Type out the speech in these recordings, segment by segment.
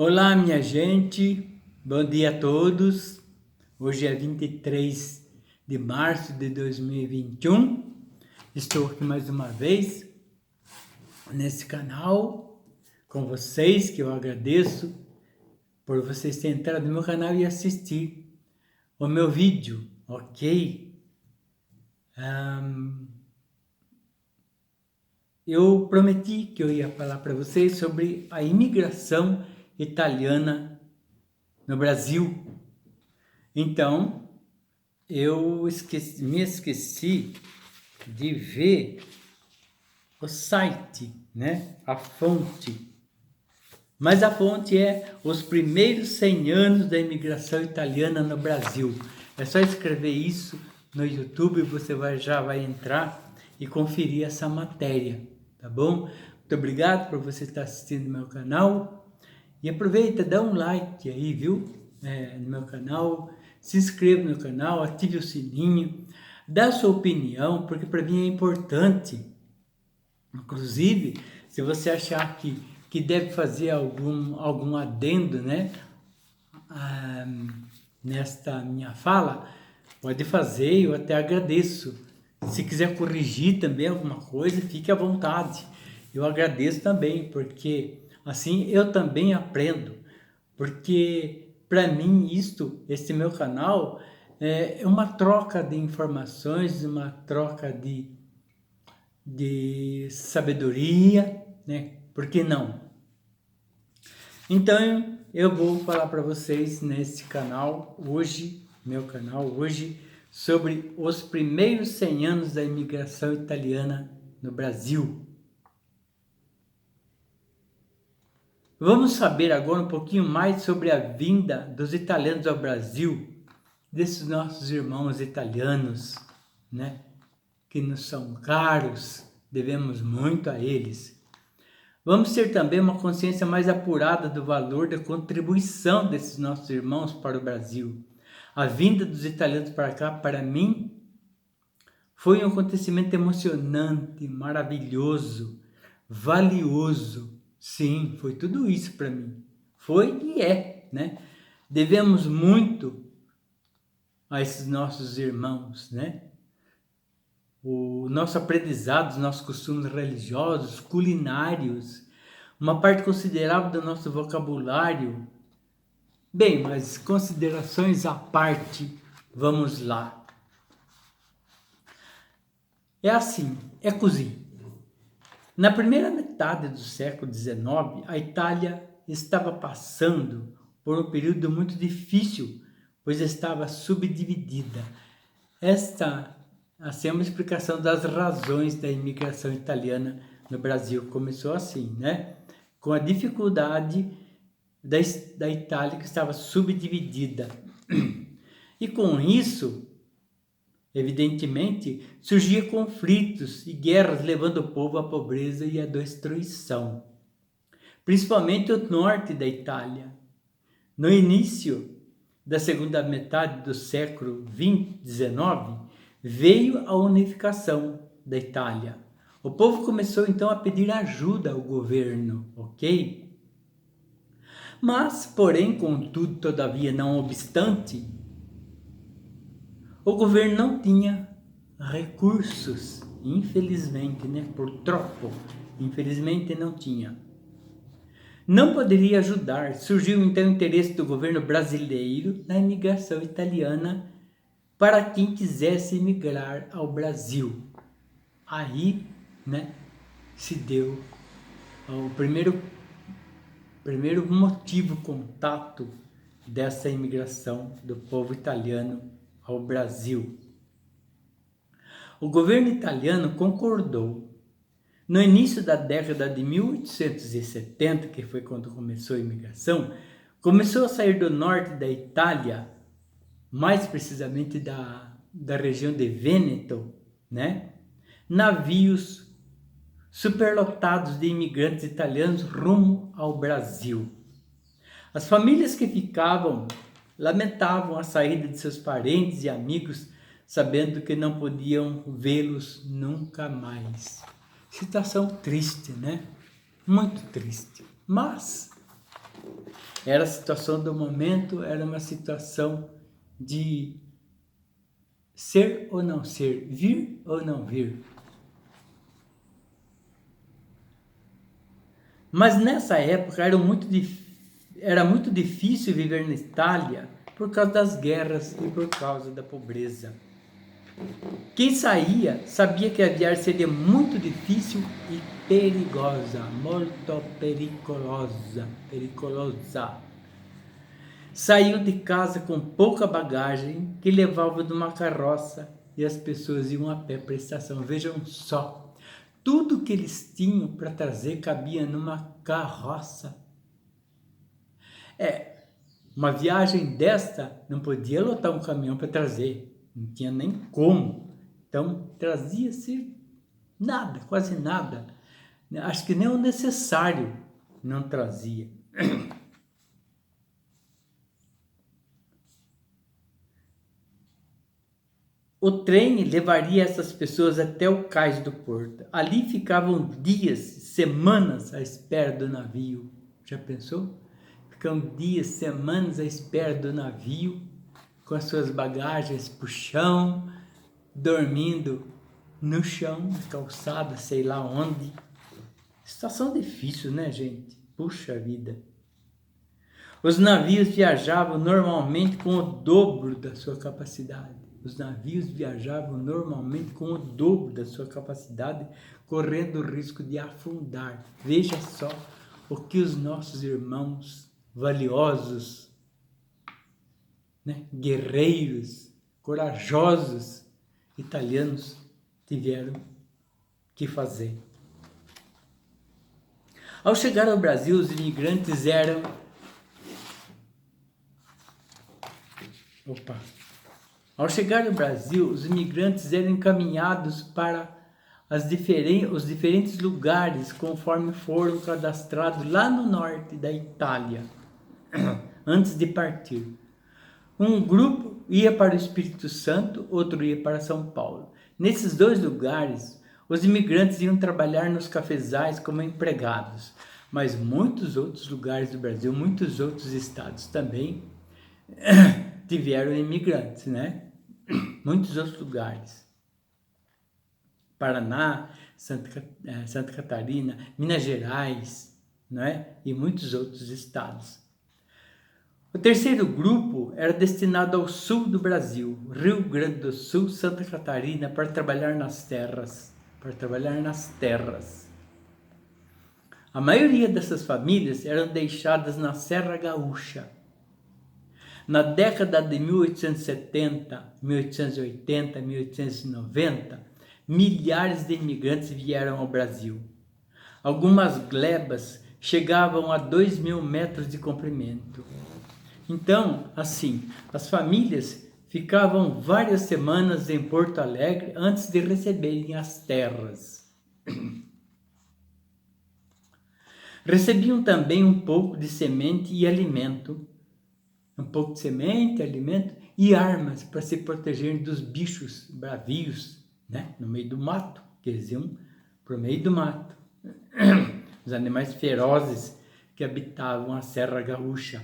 Olá, minha gente, bom dia a todos. Hoje é 23 de março de 2021. Estou aqui mais uma vez nesse canal com vocês, que eu agradeço por vocês terem entrado no meu canal e assistir o meu vídeo, ok? Eu prometi que eu ia falar para vocês sobre a imigração italiana no Brasil. Então, eu me esqueci de ver o site, né? A fonte. Mas a fonte é os primeiros 100 anos da imigração italiana no Brasil. É só escrever isso no YouTube, você já vai entrar e conferir essa matéria, tá bom? Muito obrigado por você estar assistindo meu canal. E aproveita, dá um like aí, viu? No meu canal. Se inscreva no canal, ative o sininho, dá sua opinião, porque para mim é importante. Inclusive, se você achar que deve fazer algum adendo, né, nesta minha fala, pode fazer, eu até agradeço. Se quiser corrigir também alguma coisa, fique à vontade. Eu agradeço também, porque assim eu também aprendo. Porque para mim este meu canal é uma troca de informações, uma troca de sabedoria, né? Por que não? Então eu vou falar para vocês nesse canal hoje, sobre os primeiros 100 anos da imigração italiana no Brasil. Vamos saber agora um pouquinho mais sobre a vinda dos italianos ao Brasil, desses nossos irmãos italianos, né? Que nos são caros, devemos muito a eles. Vamos ter também uma consciência mais apurada do valor da contribuição desses nossos irmãos para o Brasil. A vinda dos italianos para cá, para mim, foi um acontecimento emocionante, maravilhoso, valioso. Sim, foi tudo isso para mim. Foi e é, né? Devemos muito a esses nossos irmãos, né? O nosso aprendizado, os nossos costumes religiosos, culinários, uma parte considerável do nosso vocabulário. Bem, mas considerações à parte, vamos lá. É assim, é cozinha. Na primeira metade do século XIX, a Itália estava passando por um período muito difícil, pois estava subdividida. Esta é uma explicação das razões da imigração italiana no Brasil. Começou assim, né? Com a dificuldade da Itália, que estava subdividida. E com isso, evidentemente, surgiam conflitos e guerras, levando o povo à pobreza e à destruição. Principalmente o norte da Itália. No início da segunda metade do século XIX, veio a unificação da Itália. O povo começou então a pedir ajuda ao governo, ok? Mas, porém, contudo, todavia, não obstante, o governo não tinha recursos, infelizmente, né? Por troco, infelizmente não tinha. Não poderia ajudar. Surgiu então o interesse do governo brasileiro na imigração italiana para quem quisesse emigrar ao Brasil. Aí, né, se deu o primeiro motivo, contato dessa imigração do povo italiano ao Brasil. O governo italiano concordou. No início da década de 1870, que foi quando começou a imigração, começou a sair do norte da Itália, mais precisamente da região de Vêneto, né? Navios superlotados de imigrantes italianos rumo ao Brasil. As famílias que ficavam lamentavam a saída de seus parentes e amigos, sabendo que não podiam vê-los nunca mais. Situação triste, né? Muito triste. Mas Era a situação do momento, era uma situação de ser ou não ser, vir ou não vir. Mas nessa época era muito difícil viver na Itália por causa das guerras e por causa da pobreza. Quem saía sabia que a viagem seria muito difícil e perigosa, molto pericolosa. Saíam de casa com pouca bagagem que levavam numa carroça e as pessoas iam a pé para a estação. Vejam só, tudo que eles tinham para trazer cabia numa carroça. Uma viagem desta não podia lotar um caminhão para trazer, não tinha nem como. Então trazia-se nada, quase nada. Acho que nem o necessário não trazia. O trem levaria essas pessoas até o cais do porto. Ali ficavam dias, semanas à espera do navio. Já pensou? Ficam dias, semanas à espera do navio, com as suas bagagens pro chão, dormindo no chão, na calçada, sei lá onde. Situação difícil, né, gente? Puxa vida. Os navios viajavam normalmente com o dobro da sua capacidade. Os navios viajavam normalmente com o dobro da sua capacidade, correndo o risco de afundar. Veja só o que os nossos irmãos valiosos, né, guerreiros, corajosos italianos tiveram que fazer. Ao chegar ao Brasil, os imigrantes eram... Ao chegar no Brasil, os imigrantes eram encaminhados para os diferentes lugares conforme foram cadastrados lá no norte da Itália, antes de partir. Um grupo ia para o Espírito Santo, outro ia para São Paulo. Nesses dois lugares, os imigrantes iam trabalhar nos cafezais como empregados, mas muitos outros lugares do Brasil, muitos outros estados também tiveram imigrantes, né? Muitos outros lugares. Paraná, Santa Catarina, Minas Gerais, não é? E muitos outros estados. O terceiro grupo era destinado ao sul do Brasil, Rio Grande do Sul, Santa Catarina, para trabalhar nas terras. A maioria dessas famílias eram deixadas na Serra Gaúcha. Na década de 1870, 1880, 1890, milhares de imigrantes vieram ao Brasil. Algumas glebas chegavam a 2.000 metros de comprimento. Então, assim, as famílias ficavam várias semanas em Porto Alegre antes de receberem as terras. Recebiam também um pouco de semente e alimento. E armas para se protegerem dos bichos bravios, né? No meio do mato, que eles iam para o meio do mato. Os animais ferozes que habitavam a Serra Gaúcha.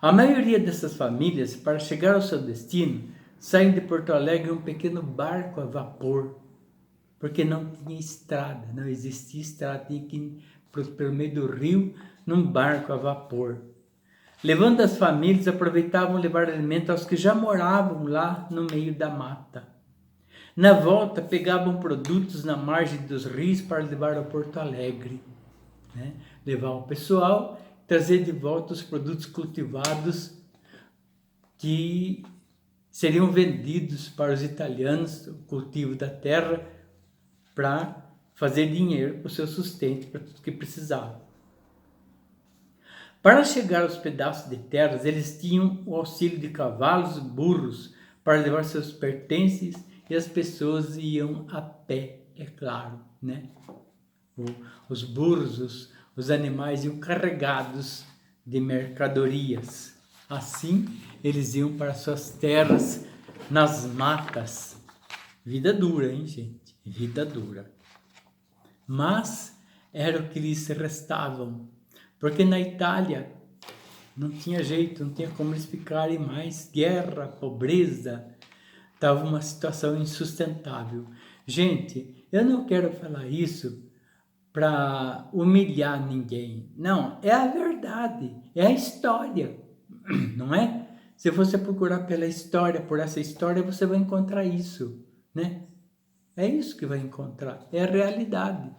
A maioria dessas famílias, para chegar ao seu destino, saem de Porto Alegre em um pequeno barco a vapor, porque não tinha estrada, não existia estrada, tinha que ir pelo meio do rio num barco a vapor. Levando as famílias, aproveitavam levar alimento aos que já moravam lá no meio da mata. Na volta, pegavam produtos na margem dos rios para levar ao Porto Alegre, né? Levar o pessoal, trazer de volta os produtos cultivados que seriam vendidos para os italianos, o cultivo da terra, para fazer dinheiro para o seu sustento, para tudo que precisavam. Para chegar aos pedaços de terras, eles tinham o auxílio de cavalos e burros para levar seus pertences e as pessoas iam a pé, é claro, né? Os burros, os animais iam carregados de mercadorias. Assim, eles iam para suas terras nas matas. Vida dura, hein, gente? Vida dura. Mas era o que lhes restavam. Porque na Itália Não tinha jeito, não tinha como eles ficarem mais. Guerra, pobreza, estava uma situação insustentável. Gente, eu não quero falar isso para humilhar ninguém. Não, é a verdade, é a história, não é? Se você procurar pela história, por essa história, você vai encontrar isso, né? É isso que vai encontrar, é a realidade.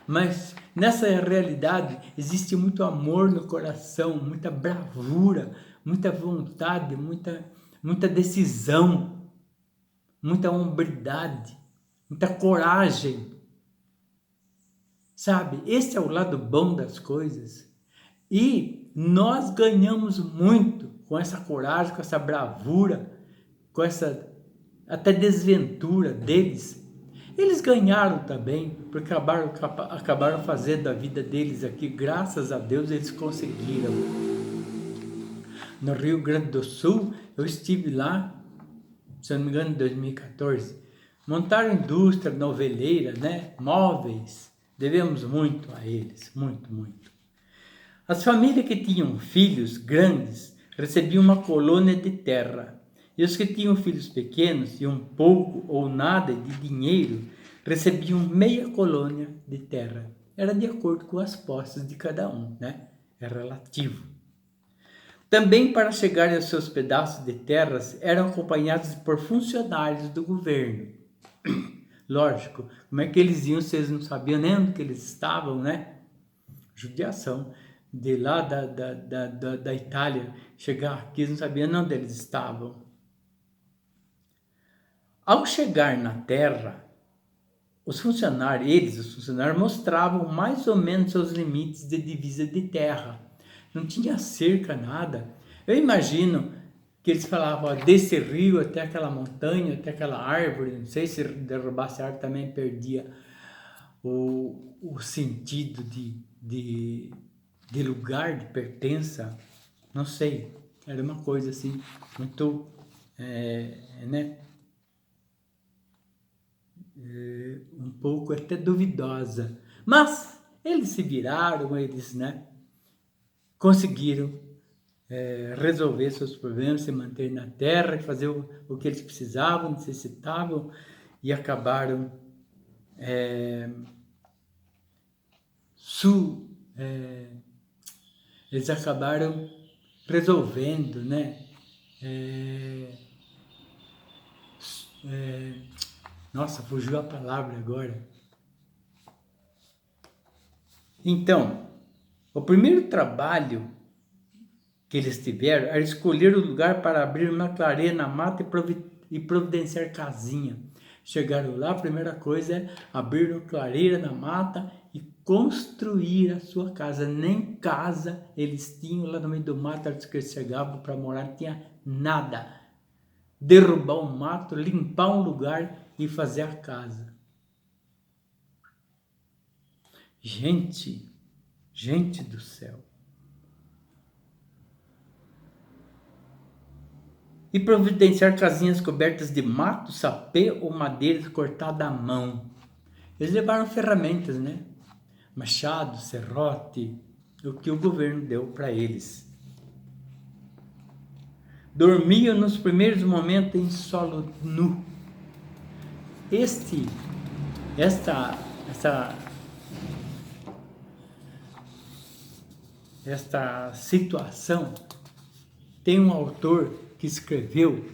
Mas nessa realidade existe muito amor no coração, muita bravura, muita vontade, muita decisão, muita hombridade, muita coragem. Sabe? Esse é o lado bom das coisas. E nós ganhamos muito com essa coragem, com essa bravura, com essa até desventura deles. Eles ganharam também, porque acabaram fazendo a vida deles aqui, graças a Deus eles conseguiram. No Rio Grande do Sul, eu estive lá, se eu não me engano, em 2014. Montaram indústria noveleira, né? Móveis. Devemos muito a eles, muito, muito. As famílias que tinham filhos grandes recebiam uma colônia de terra, e os que tinham filhos pequenos e um pouco ou nada de dinheiro recebiam meia colônia de terra. Era de acordo com as posses de cada um, né? É relativo. Também para chegarem aos seus pedaços de terras eram acompanhados por funcionários do governo. Lógico, como é que eles iam se eles não sabiam nem onde que eles estavam, né? Judiação. De lá da Itália chegar aqui, eles não sabiam onde eles estavam. Ao chegar na terra, os funcionários mostravam mais ou menos os limites de divisa de terra. Não tinha cerca, nada. Eu imagino que eles falavam, ó, desse rio até aquela montanha, até aquela árvore. Não sei se derrubasse a árvore também perdia o sentido de lugar, de pertença. Não sei. Era uma coisa assim, muito, né? Um pouco até duvidosa. Mas eles se viraram, eles, né? Conseguiram resolver seus problemas, se manter na terra e fazer o que eles precisavam, necessitavam, e acabaram eles acabaram resolvendo, né? Nossa, fugiu a palavra agora. Então, o primeiro trabalho que eles tiveram era escolher o lugar para abrir uma clareira na mata e providenciar casinha. Chegaram lá, a primeira coisa é abrir uma clareira na mata e construir a sua casa. Nem casa eles tinham lá no meio do mato, antes que eles chegavam para morar, não tinha nada. Derrubar um mato, limpar um lugar e fazer a casa. Gente do céu. E providenciar casinhas cobertas de mato, sapê ou madeira cortada à mão. Eles levaram ferramentas, né? Machado, serrote, o que o governo deu para eles. Dormiam nos primeiros momentos em solo nu. Esta situação tem um autor que escreveu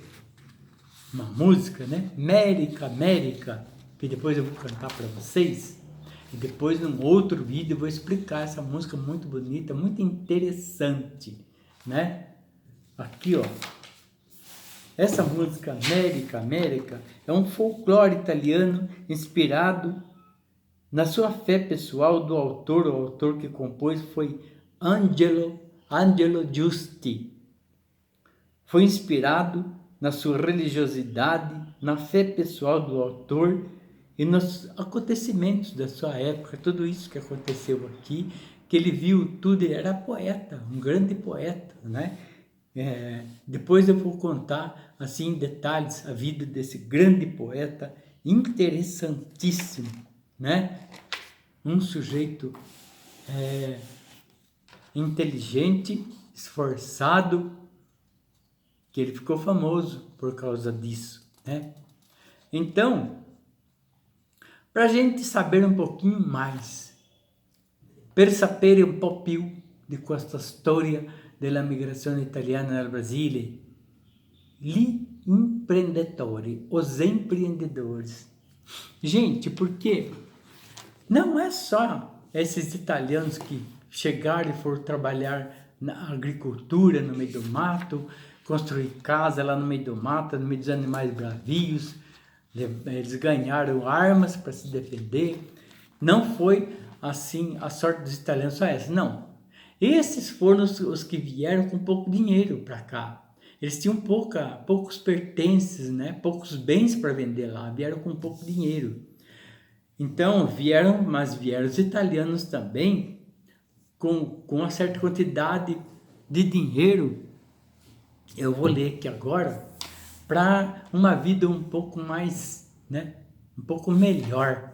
uma música, né? América, que depois eu vou cantar para vocês. E depois, num outro vídeo, eu vou explicar essa música muito bonita, muito interessante, né? Aqui, ó. Essa música América é um folclore italiano inspirado na sua fé pessoal do autor. O autor que compôs foi Angelo Giusti. Foi inspirado na sua religiosidade, na fé pessoal do autor e nos acontecimentos da sua época, tudo isso que aconteceu aqui, que ele viu tudo. Ele era poeta, um grande poeta, né? Depois eu vou contar assim em detalhes a vida desse grande poeta, interessantíssimo, né? Um sujeito inteligente esforçado, que ele ficou famoso por causa disso, né? Então, para a gente saber um pouquinho mais, per sapere un po' più di questa storia della migrazione italiana nel Brasile, gli imprenditori, os empreendedores. Gente, porque não é só esses italianos que chegaram e foram trabalhar na agricultura, no meio do mato, construir casa lá no meio do mato, no meio dos animais bravios. Eles ganharam armas para se defender. Não foi assim a sorte dos italianos só essa, não. Esses foram os que vieram com pouco dinheiro para cá. Eles tinham poucos pertences, né? Poucos bens para vender lá, vieram com pouco dinheiro. Então vieram os italianos também com uma certa quantidade de dinheiro. Eu vou ler aqui agora, para uma vida um pouco mais, né? Um pouco melhor,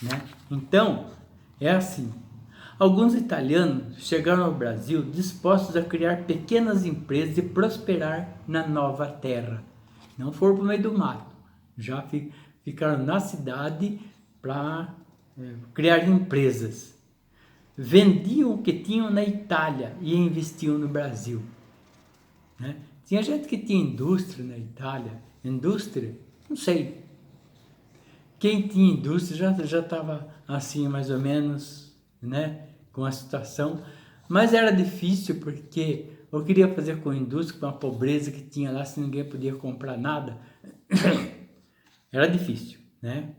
né? Então, é assim. Alguns italianos chegaram ao Brasil dispostos a criar pequenas empresas e prosperar na nova terra. Não foram para o meio do mato, já ficaram na cidade para criar empresas. Vendiam o que tinham na Itália e investiam no Brasil, né? Tinha gente que tinha indústria na Itália. Indústria? Não sei. Quem tinha indústria já estava assim, mais ou menos, né, com a situação. Mas era difícil porque eu queria fazer com a indústria, com a pobreza que tinha lá, se ninguém podia comprar nada. Era difícil, né?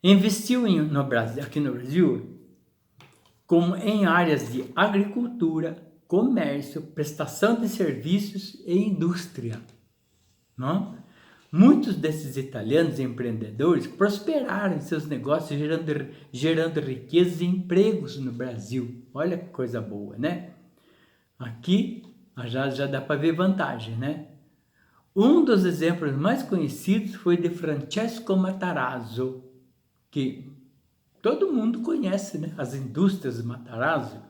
Investiu no Brasil, aqui no Brasil, como em áreas de agricultura, comércio, prestação de serviços e indústria, não? Muitos desses italianos empreendedores prosperaram em seus negócios, gerando riquezas e empregos no Brasil. Olha que coisa boa, né? Aqui já dá para ver vantagem, né? Um dos exemplos mais conhecidos foi de Francesco Matarazzo, que todo mundo conhece, né? As indústrias Matarazzo,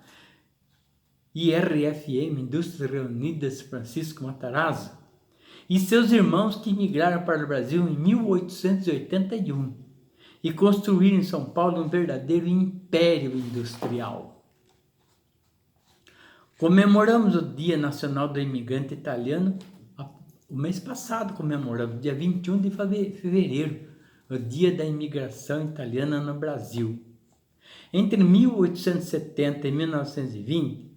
IRFM, Indústrias Reunidas Francisco Matarazzo, e seus irmãos que migraram para o Brasil em 1881 e construíram em São Paulo um verdadeiro império industrial. Comemoramos o Dia Nacional do Imigrante Italiano o mês passado, comemoramos, dia 21 de fevereiro, o Dia da Imigração Italiana no Brasil. Entre 1870 e 1920,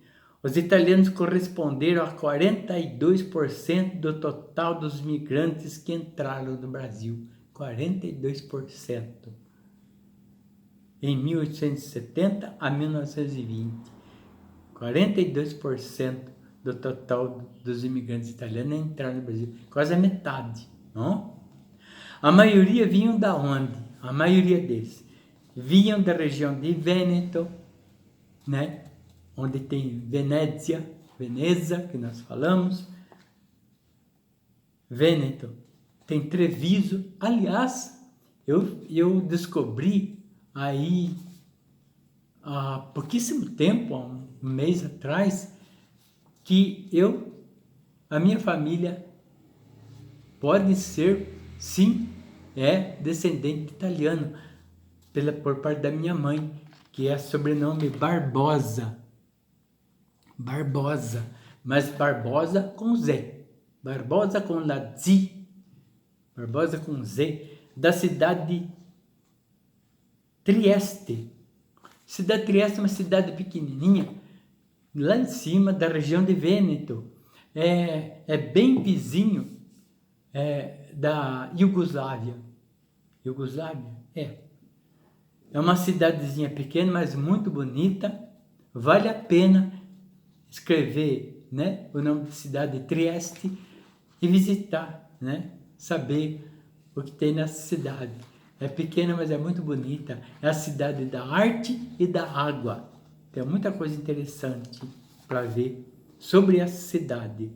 os italianos corresponderam a 42% do total dos migrantes que entraram no Brasil. 42%. Em 1870 a 1920. 42% do total dos imigrantes italianos entraram no Brasil. Quase a metade, não? A maioria vinham da onde? A maioria deles vinham da região de Vêneto, né? Onde tem Veneza, que nós falamos. Vêneto, tem Treviso. Aliás, eu descobri aí há pouquíssimo tempo, há um mês atrás, que a minha família pode ser, sim, descendente italiano, por parte da minha mãe, que é sobrenome Barbosa. Barbosa, mas Barbosa com Z. Barbosa com la Z. Barbosa com Z, da cidade de Trieste. Cidade de Trieste é uma cidade pequenininha, lá em cima da região de Vêneto. É bem vizinho da Iugoslávia. Iugoslávia? É uma cidadezinha pequena, mas muito bonita. Vale a pena escrever, né, o nome da cidade de Trieste e visitar, né, saber o que tem nessa cidade. É pequena, mas é muito bonita. É a cidade da arte e da água. Tem muita coisa interessante para ver sobre essa cidade.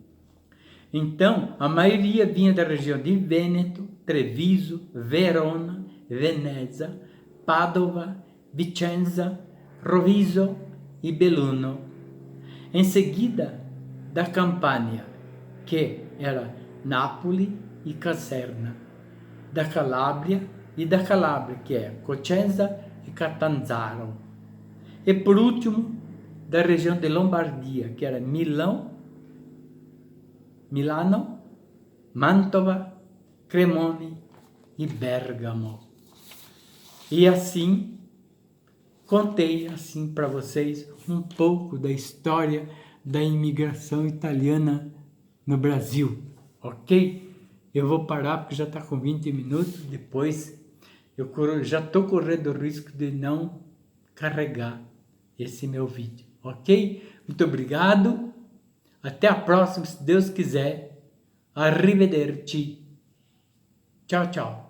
Então, a maioria vinha da região de Vêneto, Treviso, Verona, Veneza, Padova, Vicenza, Rovigo e Belluno. Em seguida, da Campania, que era Nápoles e Caserna, da Calábria, que é Cosenza e Catanzaro. E por último, da região de Lombardia, que era Milano, Mantova, Cremone e Bérgamo. E assim, contei assim para vocês um pouco da história da imigração italiana no Brasil, ok? Eu vou parar porque já está com 20 minutos, depois eu já estou correndo o risco de não carregar esse meu vídeo, ok? Muito obrigado, até a próxima, se Deus quiser. Arrivederci. Tchau, tchau.